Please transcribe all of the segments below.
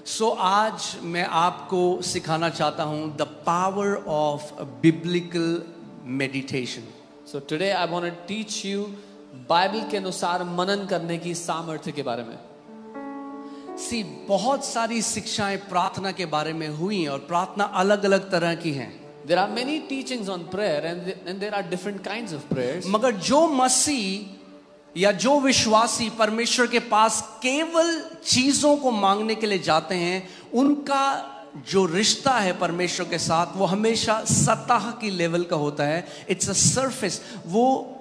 सो आज मैं आपको सिखाना चाहता हूं the power of biblical meditation. So today I want to teach you Bible के अनुसार मनन करने की सामर्थ्य के बारे में. सी बहुत सारी शिक्षाएं प्रार्थना के बारे में हुई और प्रार्थना अलग अलग तरह की हैं. There are many teachings on prayer and there are different kinds of prayers. मगर जो मसीह या जो विश्वासी परमेश्वर के पास केवल चीजों को मांगने के लिए जाते हैं, उनका जो रिश्ता है परमेश्वर के साथ वो हमेशा सतह की लेवल का होता है. It's a surface. वो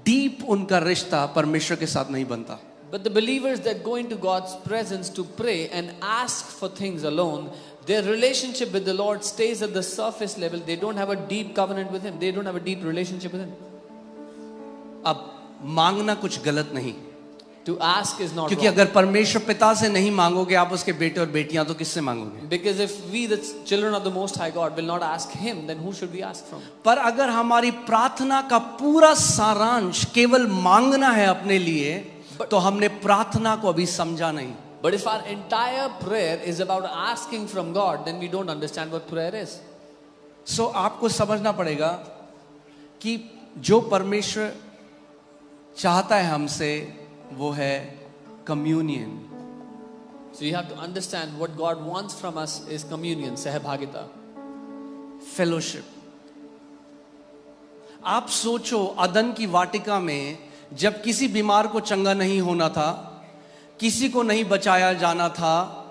डीप उनका रिश्ता परमेश्वर के साथ नहीं बनता. But the believers that go into God's presence to pray and ask for things alone, their relationship with the Lord stays at the surface level. They don't have a deep covenant with Him. They don't have a deep relationship with Him. अब मांगना कुछ गलत नहीं, To ask is not क्योंकि wrong. अगर परमेश्वर पिता से नहीं मांगोगे, आप उसके बेटे और बेटियां तो किससे मांगोगे? Because if we, the children of the Most High God, will not ask Him, then who should we ask from? पर अगर हमारी प्रार्थना का पूरा सारांश केवल मांगना है अपने लिए, तो हमने प्रार्थना को अभी समझा नहीं. But if our entire prayer is about asking from God, then we don't understand what prayer is. सो आपको समझना पड़ेगा कि जो परमेश्वर चाहता है हमसे वो है communion. So you have to understand what God wants from us is communion, सहभागिता. फेलोशिप. आप सोचो अदन की वाटिका में जब किसी बीमार को चंगा नहीं होना था, किसी को नहीं बचाया जाना था,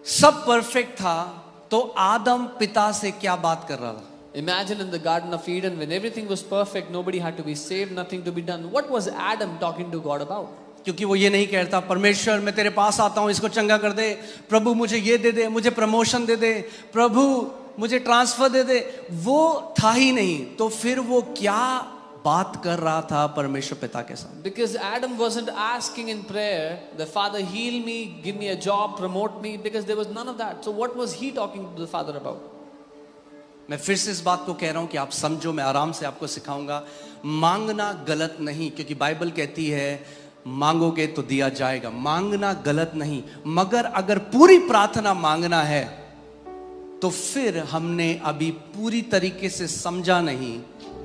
सब परफेक्ट था, तो आदम पिता से क्या बात कर रहा था? Imagine in the Garden of Eden when everything was perfect, nobody had to be saved, nothing to be done. What was Adam talking to God about? क्योंकि वो ये नहीं कहता परमेश्वर मैं तेरे पास आता हूं, इसको चंगा कर दे, प्रभु मुझे ये दे दे, मुझे प्रमोशन दे दे, प्रभु मुझे ट्रांसफर दे दे. वो था ही नहीं. तो फिर वो क्या बात कर रहा था परमेश्वर पिता के साथ? Because Adam wasn't asking in prayer, the Father heal me, give me a job, promote me, because there was none of that. So what was he talking to the Father about? मैं फिर से इस बात को कह रहा हूं कि आप समझो, मैं आराम से आपको सिखाऊंगा. मांगना गलत नहीं, क्योंकि बाइबल कहती है मांगोगे तो दिया जाएगा. मांगना गलत नहीं, मगर अगर पूरी प्रार्थना मांगना है तो फिर हमने अभी पूरी तरीके से समझा नहीं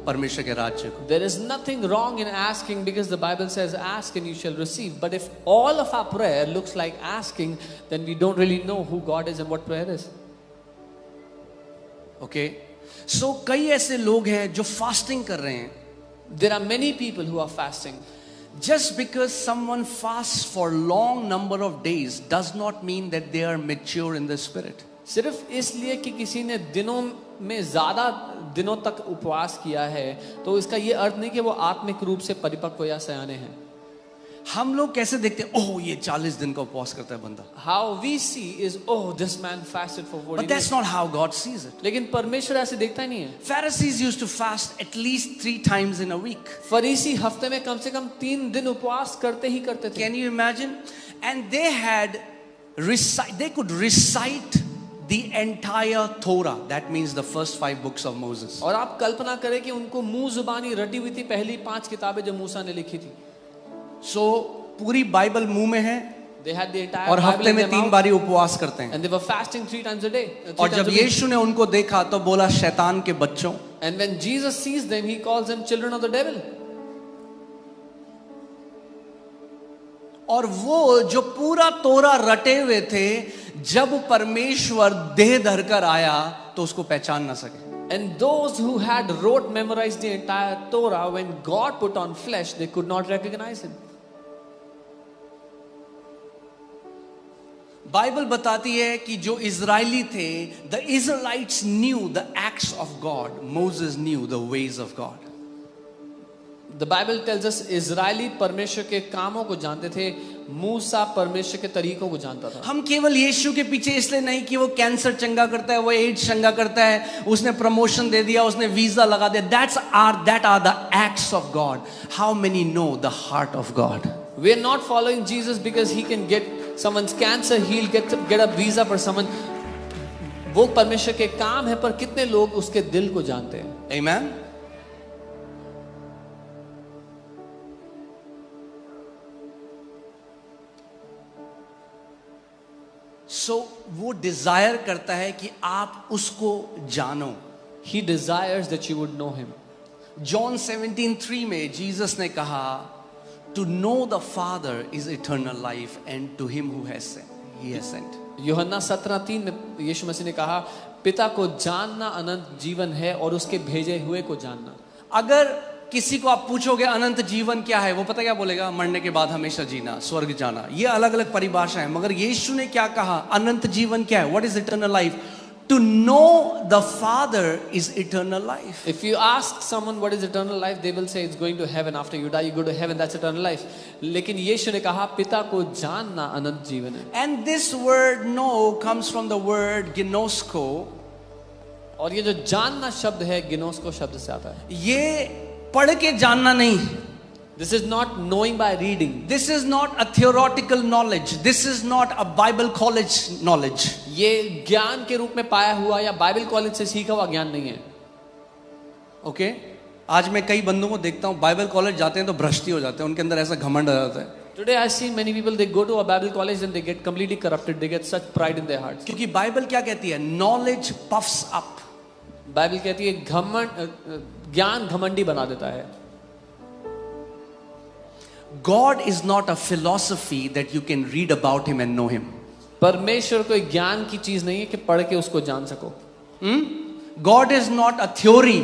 परमेश्वर के राज्य को. There is nothing wrong in asking because the Bible says ask and you shall receive. But if all of our prayer looks like asking, then we don't really know who God is and what prayer is. Okay. So कई ऐसे लोग हैं जो fasting कर रहे हैं. There are many people who are fasting. Just because someone fasts for long number of days does not mean that they are mature in the spirit. सिर्फ इसलिए कि किसी ने दिनों में ज्यादा दिनों तक उपवास किया है, तो इसका ये अर्थ नहीं कि वो आत्मिक रूप से परिपक्व या सयाने हैं. हम लोग कैसे देखते हैं, ओह ये 40 दिन का उपवास करता है बंदा. How we see is, oh, this man fasted for 40 But that's days. not how God sees it. लेकिन परमेश्वर ऐसे देखता ही नहीं है. Pharisees used to fast at least 3 times in a week. फरीसी हफ्ते में कम से कम 3 दिन उपवास करते ही करते थे. Can you imagine? And they could recite the entire Torah. That means the first 5 books of Moses. और आप कल्पना करें कि उनको मुंह जुबानी रटी हुई थी पहली 5 किताबें जो मूसा ने लिखी थी. So पूरी बाइबल मुंह में है They had the entire और Bible हफ्ते in में their 3 mouth, बारी उपवास करते हैं. and they were fasting 3 times a day. और जब यीशु ने उनको देखा तो बोला शैतान के बच्चों. And when Jesus sees them, he calls them children of the devil. और वो जो पूरा तोरा रटे हुए थे, जब परमेश्वर देह धरकर आया तो उसको पहचान ना सके. And those who had wrote, memorized the entire Torah, when God put on flesh, they could not recognize him. Bible बताती है कि जो इजरायली थे, the Israelites knew the acts of God, Moses knew the ways of God. The Bible tells us इजरायली परमेश्वर के कामों को जानते थे, मूसा परमेश्वर के तरीकों को जानता था. हम केवल यीशु के पीछे इसलिए नहीं कि वो कैंसर चंगा करता है, वो एड्स चंगा करता है, उसने प्रमोशन दे दिया, उसने वीजा लगा दिया. that are the acts of God. How many know the heart of God? We are not following Jesus because he can get someone's cancer healed, get a visa for someone. वो परमेश्वर के काम है, पर कितने लोग उसके दिल को जानते हैं? Amen. सो वो डिजायर करता है कि आप उसको जानो. He desires that you would know him. John 17:3 में जीसस ने कहा, to know the father is eternal life and to him who has sent. Yuhanna 17:3 में यीशु मसीह ने कहा, पिता को जानना अनंत जीवन है और उसके भेजे हुए को जानना. अगर किसी को आप पूछोगे अनंत जीवन क्या है, वो पता क्या बोलेगा? मरने के बाद हमेशा जीना, स्वर्ग जाना. ये अलग अलग परिभाषा है, मगर यीशु ने क्या कहा? अनंत जीवन क्या है? What is eternal life? To know the father is eternal life. If you ask someone what is eternal life, they will say it's going to heaven. After you die, you go to heaven. That's eternal life. लेकिन यीशु ने कहा, पिता को जानना अनंत जीवन है. And this word know comes from the word ginosko. और ये जो जानना शब्द है, गिनोस्को शब्द से आता है. ये पढ़ के जानना नहीं. This is not knowing by reading. This is not a theoretical knowledge. This is not a Bible college knowledge. ये ज्ञान के रूप में पाया हुआ या बाइबल कॉलेज से सीखा हुआ ज्ञान नहीं है. ओके आज मैं कई बंदों को देखता हूँ बाइबल कॉलेज जाते हैं तो भ्रष्टी हो जाते हैं, उनके अंदर ऐसा घमंड आ जाता है. Today I see many people, they go to a Bible college and they get completely corrupted. They get such pride in their hearts. क्योंकि बाइबल क्या कहती है? Knowledge puffs up. बाइबल कहती है ज्ञान घमंडी बना देता है. God is not a philosophy that you can read about him and know him. परमेश्वर कोई ज्ञान की चीज नहीं है कि पढ़ के उसको जान सको. God is not a theory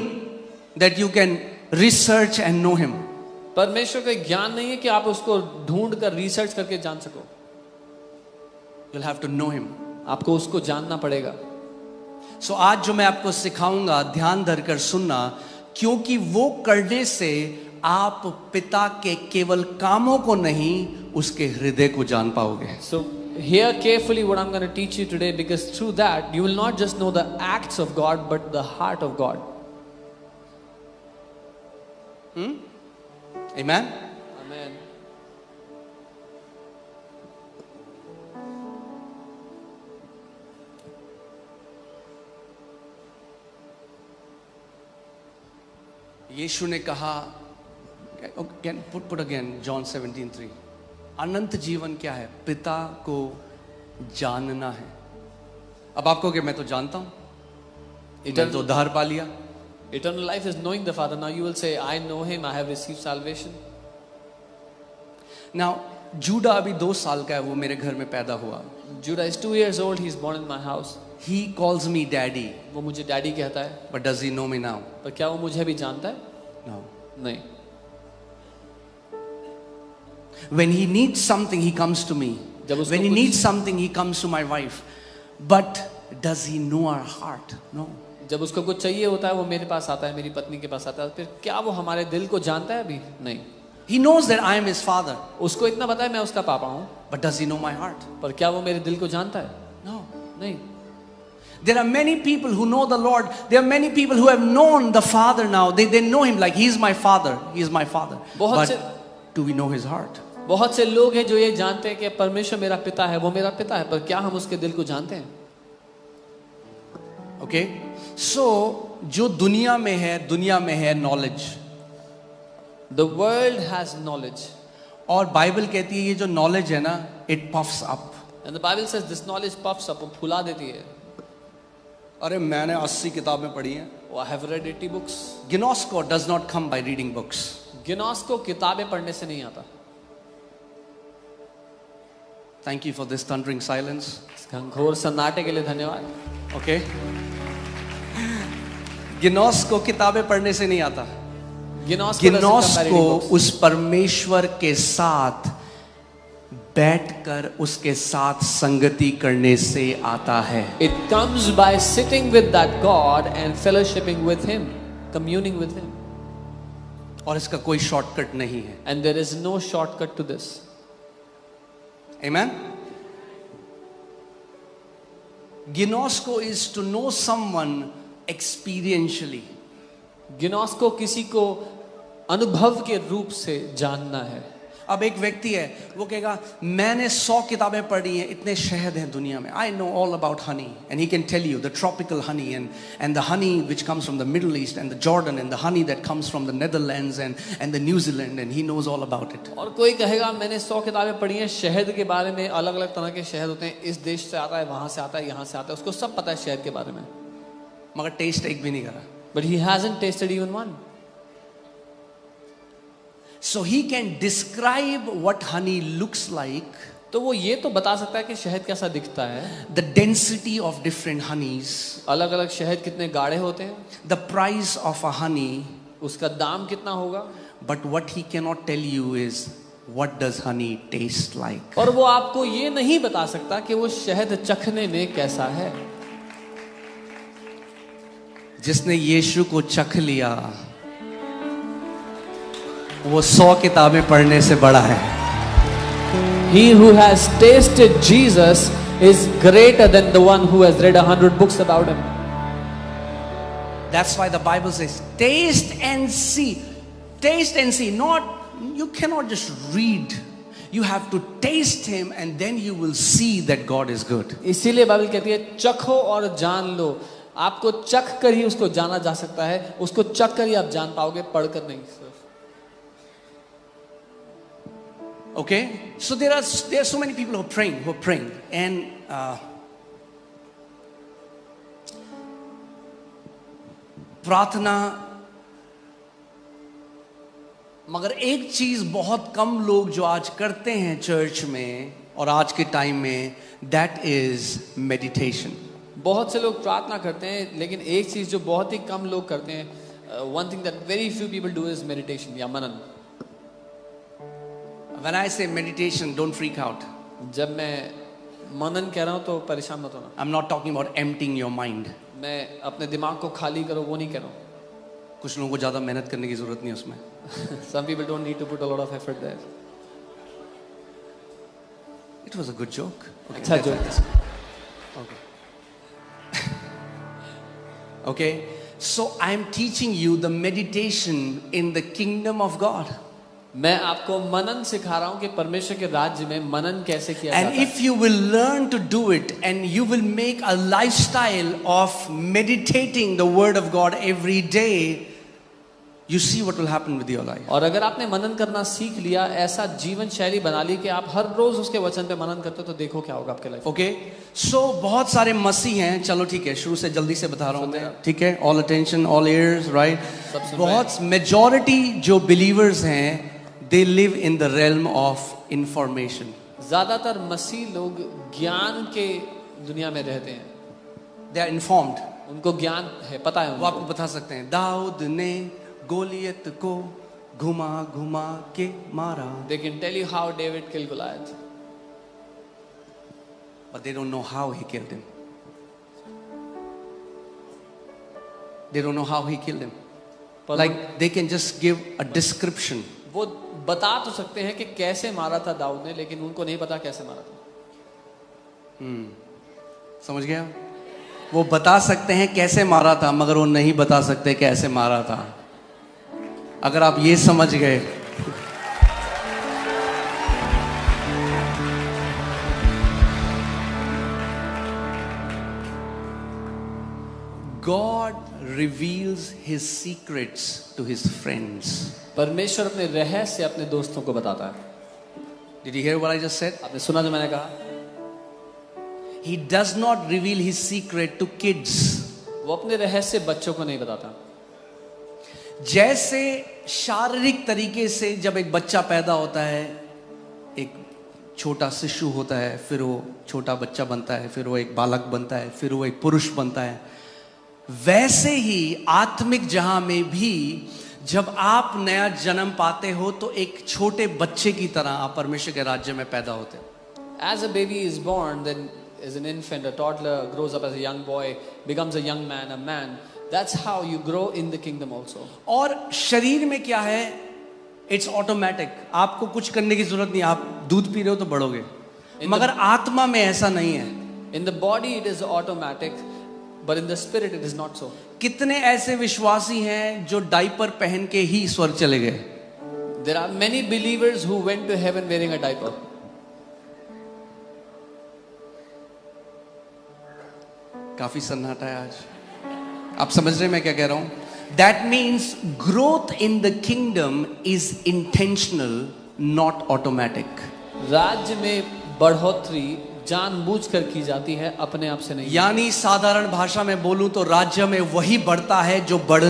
that you can research and know him. परमेश्वर कोई ज्ञान नहीं है कि आप उसको ढूंढ कर रिसर्च करके जान सको. You'll have to know him. आपको उसको जानना पड़ेगा. So आज जो मैं आपको सिखाऊंगा, ध्यान धरकर सुनना, क्योंकि वो करने से आप पिता के केवल कामों को नहीं, उसके हृदय को जान पाओगे. So hear carefully what I'm going to teach you today, because through that you will not just know the acts of God but the heart of God. Amen. Amen. यीशु ने कहा, put again John 17:3. अनंत जीवन क्या है? पिता को जानना है. अब आपको क्या, मैं तो जानता हूं, मैंने तो उद्धार पा लिया. Eternal life is knowing the Father. Now you will say, I know him, I have received salvation. Now Judah अभी 2 साल का है, वो मेरे घर में पैदा हुआ. Judah is 2 years old, he is born in my house. He calls me daddy. वो मुझे डैडी कहता है. But does he know me now? पर क्या वो मुझे भी जानता है? No. नहीं. When he needs something, he comes to me. When he needs something, he comes to my wife. But does he know our heart? No. जब उसको कुछ चाहिए होता है, वो मेरे पास आता है, मेरी पत्नी के पास आता है. फिर क्या वो हमारे दिल को जानता है? अभी नहीं. He knows that I am his father. उसको इतना पता है मैं उसका पापा हूँ. But does he know my heart? पर क्या वो मेरे दिल को जानता है? No. नहीं. There are many people who know the Lord. There are many people who have known the Father now. They know him like he is my father. He is my father. But do we know his heart? बहुत से लोग हैं जो ये जानते हैं कि परमेश्वर मेरा पिता है, वो मेरा पिता है, पर क्या हम उसके दिल को जानते हैं? Okay? So जो दुनिया में है knowledge. The world has knowledge. और बाइबल कहती है ये जो knowledge है ना, it puffs up. And the Bible says this knowledge puffs up, वो फुला देती है. अरे मैंने 80 किताबें पढ़ी हैं. Oh, I have read 80 books. Ginosko does not come by reading books. गिनोस्को किताबें पढ़ने से नहीं आता. Thank you for this thundering silence. घोर सन्नाटे के लिए धन्यवाद. Okay? गिनोस्को किताबें पढ़ने से नहीं आता. गिनोस्को उस परमेश्वर के साथ बैठकर उसके साथ संगति करने से आता है. It comes by sitting with that God and fellowshipping with him, communing with him. और इसका कोई शॉर्टकट नहीं है. And there is no shortcut to this. Amen. Ginosko is to know someone experientially. गिनोस्को किसी को अनुभव के रूप से जानना है. अब एक व्यक्ति है, वो कहेगा मैंने 100 किताबें पढ़ी हैं, इतने शहद हैं दुनिया में, I know all about honey, and he can tell you the tropical honey and the honey which comes from the Middle East and the Jordan and the honey that comes from the Netherlands and the New Zealand, and he knows all about it. और कोई कहेगा मैंने 100 किताबें पढ़ी हैं शहद के बारे में, अलग अलग तरह के शहद होते हैं, इस देश से आता है, वहां से आता है, यहाँ से आता है, उसको सब पता है शहद के बारे में, मगर टेस्ट एक भी नहीं करा. But he hasn't tested even one. So he can describe what honey looks like, तो वो ये तो बता सकता है कि शहद कैसा दिखता है, the density of different honeys, अलग अलग शहद कितने गाढ़े होते हैं, the price of a honey, उसका दाम कितना होगा, but what he cannot tell you is what does honey taste like. और वो आपको ये नहीं बता सकता कि वो शहद चखने में कैसा है. जिसने यीशु को चख लिया वो 100 किताबें पढ़ने से बड़ा है. He who has tasted Jesus is greater than the one who has read 100 books about him. That's why the Bible says taste and see. Taste and see. Not, you cannot just read. You have to taste him and then you will see that God is good. इसीलिए Bible कहती है चखो और जान लो. आपको चख कर ही उसको जाना जा सकता है, उसको चख कर ही आप जान पाओगे, पढ़कर नहीं. Okay, so there are so many people who are praying, and प्रार्थना. मगर एक चीज बहुत कम लोग जो आज करते हैं चर्च में और आज के टाइम में, that is meditation. बहुत से लोग प्रार्थना करते हैं, लेकिन एक चीज जो बहुत ही कम लोग करते हैं, one thing that very few people do is meditation या मनन. When I say meditation, don't freak out. जब मैं मनन कह रहा हूँ तो परेशान मत होना. I'm not talking about emptying your mind. मैं अपने दिमाग को खाली करो वो नहीं कह रहा हूँ. कुछ लोगों को ज्यादा मेहनत करने की जरूरत नहीं है उसमें. Some people don't need to put a lot of effort there. It was a good joke. Okay, अच्छा joke. Okay. Okay. So I'm teaching you the meditation in the kingdom of God. मैं आपको मनन सिखा रहा हूँ कि परमेश्वर के राज्य में मनन कैसे किया जाता And है. if you will learn to do it and you will make a lifestyle of meditating the word of God every day, you see what will happen with your life. और अगर आपने मनन करना सीख लिया, ऐसा जीवन शैली बना ली कि आप हर रोज उसके वचन पे मनन करते हो, तो देखो क्या होगा आपके लाइफ. Okay, so बहुत सारे मसीह हैं. चलो ठीक है, शुरू से जल्दी से बता रहा हूँ मैं. ठीक है, all attention, all ears, right? बहुत majority जो believers हैं, they live in the realm of information. ज्यादातर मसीह लोग ज्ञान के दुनिया में रहते हैं. They are informed. उनको ज्ञान है, पता है वो उनको. आपको बता सकते हैं दाऊद ने गोलियत को घुमा घुमा के मारा. They can tell you how David killed Goliath. But they don't know how he killed him. They don't know how he killed him. Like they can just give a description. वो बता तो सकते हैं कि कैसे मारा था दाऊद ने, लेकिन उनको नहीं पता कैसे मारा था. समझ गया? वो बता सकते हैं कैसे मारा था, मगर वो नहीं बता सकते कैसे मारा था. अगर आप ये समझ गए, God reveals his secrets to his friends. परमेश्वर अपने रहस्य अपने दोस्तों को बताता है. Did you hear what I just said? आपने सुना जो मैंने कहा? He does not reveal his secret to kids. वो अपने रहस्य बच्चों को नहीं बताता. जैसे शारीरिक तरीके से जब एक बच्चा पैदा होता है, एक छोटा शिशु होता है, फिर वो छोटा बच्चा बनता है, फिर वो एक बालक बनता है, फिर वो एक पुरुष बनता है, वैसे ही आत्मिक जहां में भी जब आप नया जन्म पाते हो तो एक छोटे बच्चे की तरह आप परमेश्वर के राज्य में पैदा होते हो. As a baby is born, then as an infant, a toddler grows up as a young boy, becomes a young man, a man. That's how you grow in the kingdom also. और शरीर में क्या है? It's automatic. आपको कुछ करने की जरूरत नहीं. आप दूध पी रहे हो तो बढ़ोगे, मगर आत्मा में ऐसा नहीं है. In the body it is automatic, but in the spirit it is not so. कितने ऐसे विश्वासी हैं जो डायपर पहन के ही स्वर्ग चले गए? There are many believers who went to heaven wearing a diaper. काफी सन्नाटा है आज, आप समझ रहे हैं मैं क्या कह रहा हूं? That means growth in the kingdom is intentional, not automatic. राज्य में बढ़ोतरी जानबूझकर की जाती है, अपने आप से नहीं। यानी साधारण भाषा में बोलूं तो राज्य में वही बढ़ता है जो बढ़